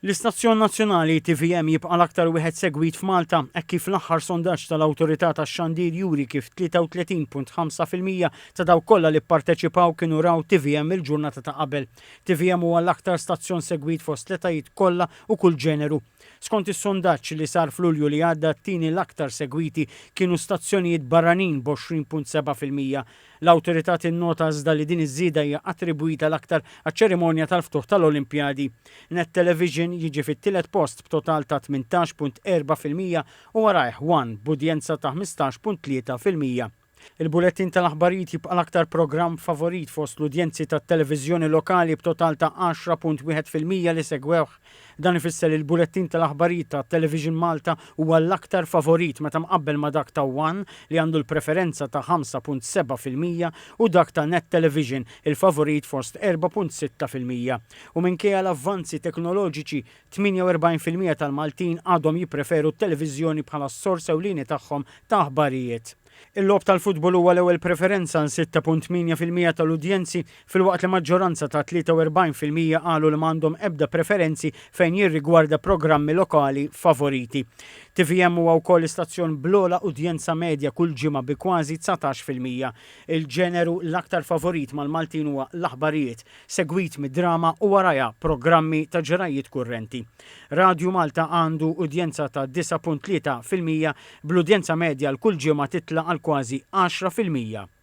L-Istazzjon Nazzjonali TVM jibqa' l-aktar wieħed segwit f'Malta hekk kif l-aħħar sondaġġ tal-Awtorità tax-Xandir juri kif 33.5% ta' dawk kollha li pparteċipaw kienu raw TVM il-ġurnata ta' qabel. TVM huwa l-aktar stazzjon segwit fost l-etajiet kollha u kull ġeneru. Skont is-sondaġġ li sar f'Lulju li għadda t-tieni l-aktar segwiti kienu stazzjonijiet barranin b'20.7%. L-Awtorità tinnota iżda li din iż-żieda hija attribwita l-aktar għaċ-ċerimonja tal-ftuħ tal-Olimpjadi. Net Television jiġi fit-tielet post b'total ta' 18.4% u warajh One b'udjenza ta' 15.3%. Il-bulettin tal-aħbarijiet jibqa' l-aktar programm favorit fost l-udjenzi tat-televiżjoni lokali b'total ta' 10.1% li segwewh. Dan ifisser il-bulettin tal-aħbarijiet ta' Television Malta huwa l-aktar favorit meta mqabbel ma' dak ta' One li għandu l-preferenza ta' 5.7% u dak ta' Net Television il-favorit fost 4.6%. U minkejja l-avvanzi teknoloġiċi 48% tal-Maltin għadhom jippreferu t-televiżjoni bħala s-sors ewlieni tagħhom ta' aħbarijiet. Il-lob tal-futbol huwa l-ewwel preferenza għal 6.8% tal-udjenzi filwaqt li maġġoranza ta' 43% qalu li m'għandhom ebda preferenzi fejn jirrigwarda programmi lokali favoriti. TVM huwa wkoll istazzjon bl-ogħla udjenza medja kull ġimgħa bi kważi 19%. Il-ġeneru l-aktar favorit mal-Maltin huwa l-aħbarijiet, segwit mid-drama u warajha programmi ta' ġrajiet kurrenti. Radio Malta għandu udjenza ta' 9.3% bl-udjenza medja l kull ġimgħa titla' għal kważi 10%.